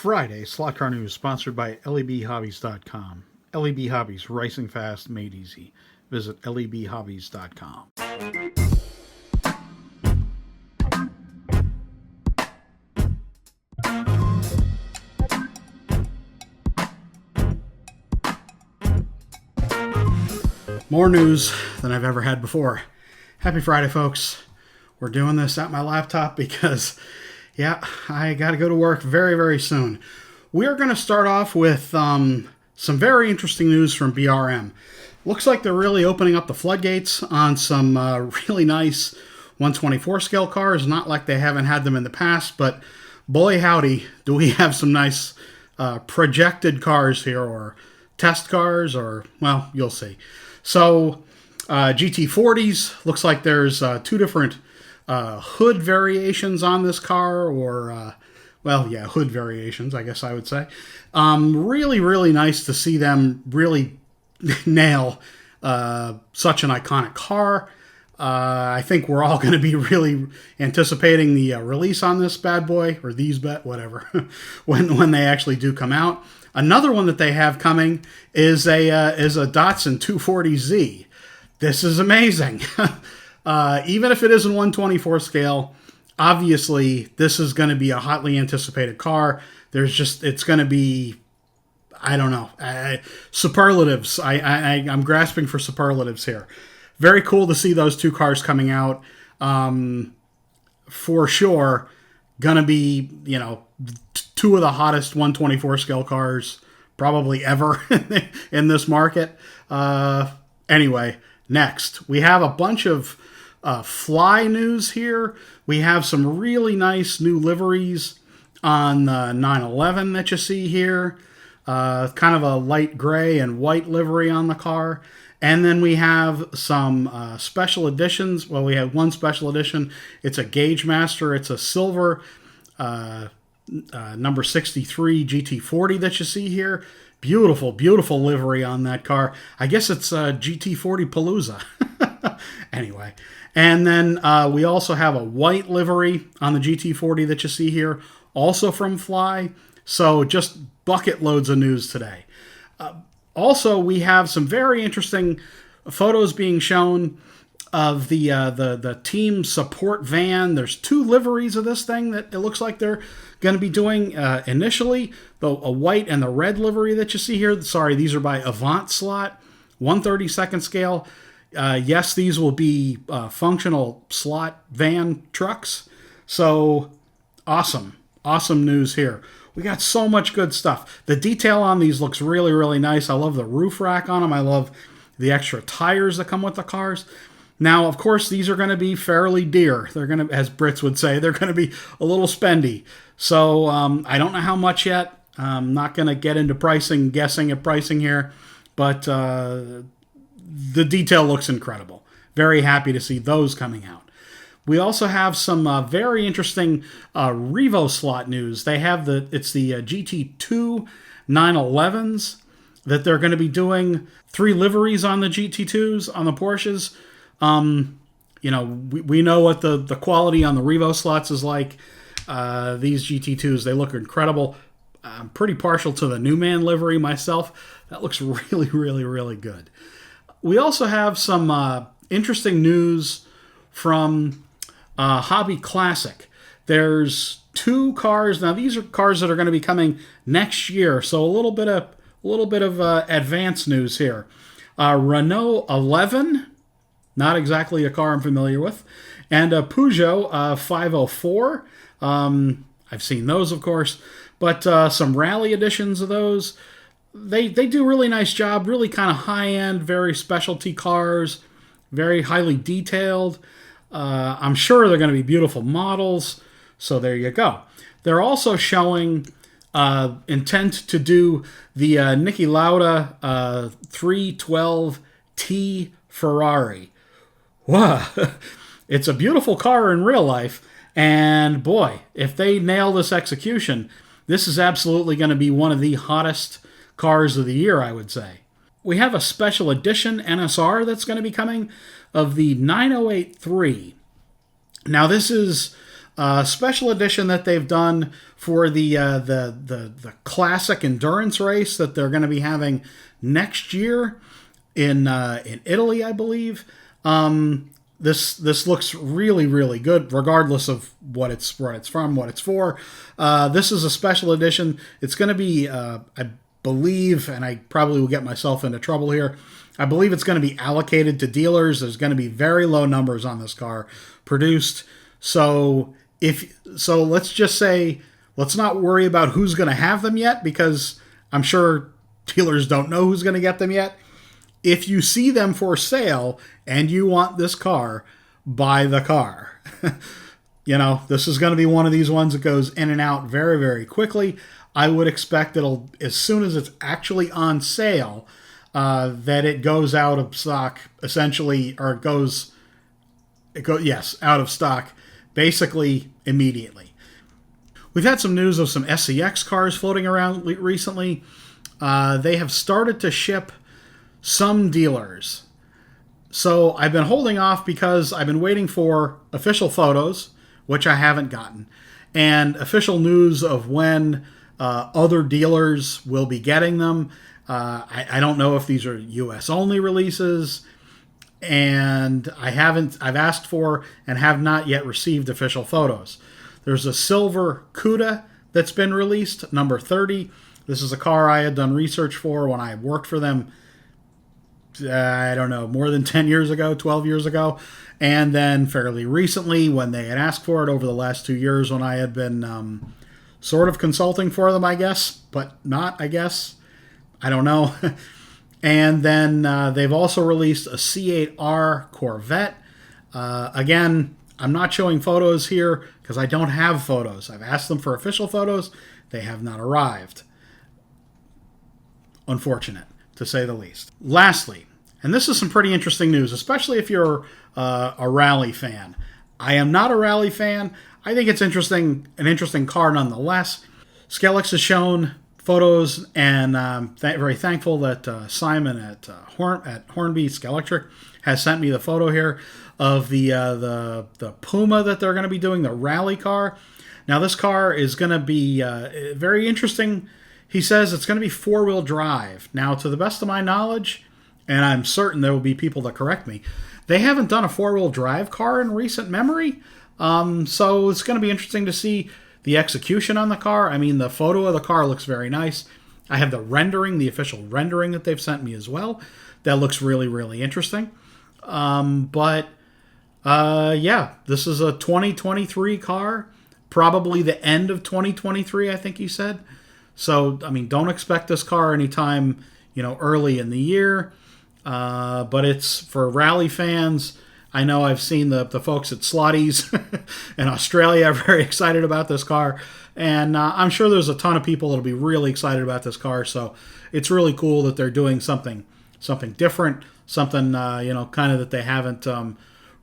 Friday Slot Car News sponsored by lebhobbies.com. LEB Hobbies, racing fast, made easy. Visit lebhobbies.com. More news than I've ever had before. Happy Friday, folks. We're doing this at my laptop because, yeah, I got to go to work very, very soon. We're going to start off with some very interesting news from BRM. Looks like they're really opening up the floodgates on some really nice 124 scale cars. Not like they haven't had them in the past, but boy howdy, do we have some nice projected cars here, or test cars, or, well, you'll see. So, GT40s, looks like there's two different hood variations on this car, or, hood variations, I guess I would say. Really, really nice to see them really nail such an iconic car. I think we're all going to be really anticipating the release on this bad boy, or these whatever, when they actually do come out. Another one that they have coming is a Datsun 240Z. This is amazing. Even if it isn't 124 scale, obviously this is going to be a hotly anticipated car. It's going to be, I don't know, superlatives. I'm grasping for superlatives here. Very cool to see those two cars coming out. For sure, gonna be, two of the hottest 124 scale cars probably ever in this market. Anyway, next we have a bunch of fly news here. We have some really nice new liveries on the 911 that you see here. Kind of a light gray and white livery on the car. And then we have some special editions. Well, we have one special edition. It's a Gauge Master. It's a silver number 63 GT40 that you see here. Beautiful, beautiful livery on that car. I guess it's GT40 Palooza. Anyway. And then we also have a white livery on the GT40 that you see here, also from Fly. So just bucket loads of news today. Also, we have some very interesting photos being shown of the team support van. There's two liveries of this thing that it looks like they're going to be doing initially. A white and the red livery that you see here. Sorry, these are by Avant Slot, 1/32 scale. Yes, these will be functional slot van trucks. So awesome news here. We got so much good stuff. The detail on these looks really, really nice. I love the roof rack on them. I love the extra tires that come with the cars. Now, of course, these are going to be fairly dear. They're going to, as Brits would say, they're going to be a little spendy. So I don't know how much yet. I'm not going to get into guessing at pricing here. But the detail looks incredible. Very happy to see those coming out. We also have some very interesting Revo slot news. They have it's the GT2 911s that they're going to be doing 3 liveries on the GT2s, on the Porsches. We know what the quality on the Revo slots is like. These GT2s, they look incredible. I'm pretty partial to the Newman livery myself. That looks really, really, really good. We also have some interesting news from Hobbyclassic. There's 2 cars. Now these are cars that are going to be coming next year, so a little bit of advanced news here. Renault 11, not exactly a car I'm familiar with, and a Peugeot 504. I've seen those, of course, but some rally editions of those. They do a really nice job, really kind of high-end, very specialty cars, very highly detailed. I'm sure they're going to be beautiful models, so there you go. They're also showing intent to do the Niki Lauda 312T Ferrari. Wow. It's a beautiful car in real life, and boy, if they nail this execution, this is absolutely going to be one of the hottest cars of the year, I would say. We have a special edition NSR that's going to be coming of the 9083. Now this is special edition that they've done for the classic endurance race that they're going to be having next year in Italy, I believe. This looks really, really good, regardless of where it's from, what it's for. This is a special edition. It's going to be, I believe, and I probably will get myself into trouble here, I believe it's going to be allocated to dealers. There's going to be very low numbers on this car produced. So let's just say, let's not worry about who's going to have them yet, because I'm sure dealers don't know who's going to get them yet. If you see them for sale and you want this car, buy the car. You know, this is going to be one of these ones that goes in and out very, very quickly. I would expect it'll, as soon as it's actually on sale, that it goes out of stock essentially, or it goes out of stock basically immediately. We've had some news of some SCX cars floating around recently. They have started to ship some dealers. So I've been holding off because I've been waiting for official photos, which I haven't gotten, and official news of when other dealers will be getting them. I don't know if these are US only releases, and I've asked for and have not yet received official photos. There's a silver Cuda that's been released, number 30. This is a car I had done research for when I worked for them, I don't know, more than 10 years ago, 12 years ago. And then fairly recently, when they had asked for it over the last 2 years, when I had been sort of consulting for them, I guess, but not, I guess. I don't know. And then they've also released a C8R Corvette. Again, I'm not showing photos here because I don't have photos. I've asked them for official photos. They have not arrived. Unfortunate, to say the least. Lastly, and this is some pretty interesting news, especially if you're a rally fan. I am not a rally fan. I think it's an interesting car nonetheless. Scalex has shown photos, and very thankful that Simon at Hornby Scalextric has sent me the photo here of the Puma that they're going to be doing, the rally car. Now this car is going to be very interesting. He says it's going to be four-wheel drive. Now, to the best of my knowledge, and I'm certain there will be people that correct me, they haven't done a four-wheel drive car in recent memory. So it's going to be interesting to see the execution on the car. I mean, the photo of the car looks very nice. I have the rendering, the official rendering that they've sent me as well. That looks really, really interesting. Yeah, this is a 2023 car. Probably the end of 2023, I think he said. So, I mean, don't expect this car anytime, early in the year. But it's for rally fans. I know I've seen the folks at Slotties in Australia are very excited about this car. And I'm sure there's a ton of people that'll be really excited about this car. So it's really cool that they're doing something different, something, kind of that they haven't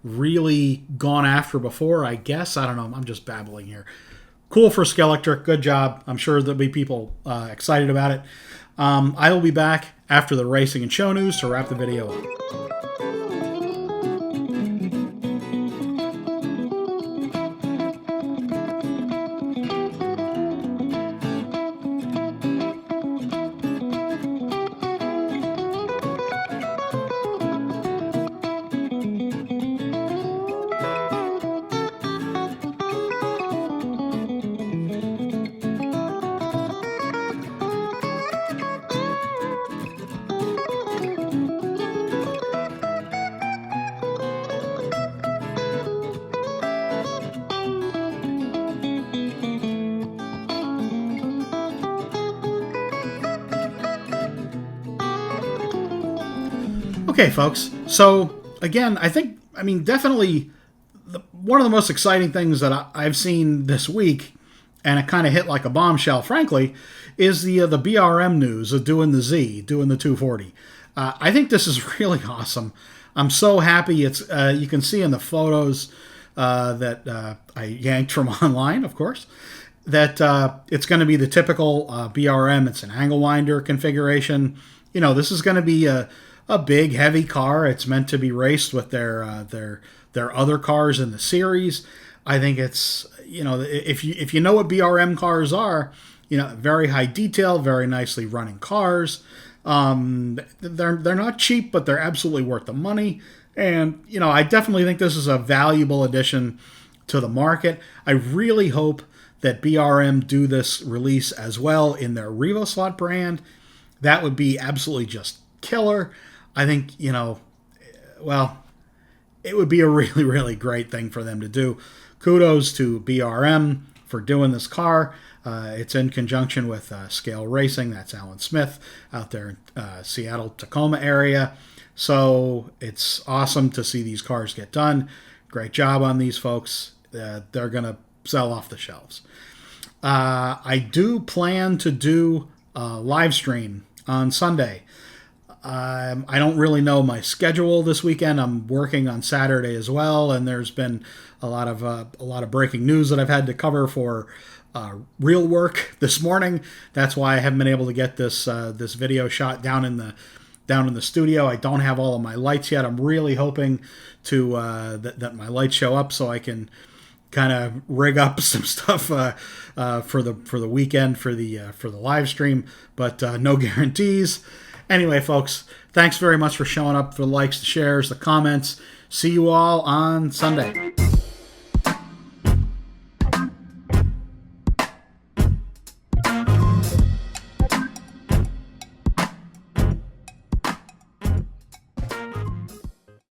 really gone after before, I guess. I don't know. I'm just babbling here. Cool for Scalextric. Good job. I'm sure there'll be people excited about it. I will be back after the racing and show news to wrap the video up. Okay, folks. So, again, definitely one of the most exciting things that I've seen this week, and it kind of hit like a bombshell, frankly, is the BRM news of doing the 240. I think this is really awesome. I'm so happy. It's you can see in the photos that I yanked from online, of course, that it's going to be the typical BRM. It's an angle winder configuration. This is going to be a big, heavy car. It's meant to be raced with their other cars in the series. I think it's, if you know what BRM cars are, very high detail, very nicely running cars. They're not cheap, but they're absolutely worth the money. And I definitely think this is a valuable addition to the market. I really hope that BRM do this release as well in their Revo slot brand. That would be absolutely just killer. I think, well, it would be a really, really great thing for them to do. Kudos to BRM for doing this car. It's in conjunction with Scale Racing. That's Alan Smith out there in Seattle, Tacoma area. So it's awesome to see these cars get done. Great job on these folks. They're going to sell off the shelves. I do plan to do a live stream on Sunday. I don't really know my schedule this weekend. I'm working on Saturday as well, and there's been a lot of breaking news that I've had to cover for real work this morning. That's why I haven't been able to get this video shot down in the studio. I don't have all of my lights yet. I'm really hoping to that my lights show up so I can kind of rig up some stuff for the weekend for the live stream, but no guarantees. Anyway, folks, thanks very much for showing up, for the likes, the shares, the comments. See you all on Sunday.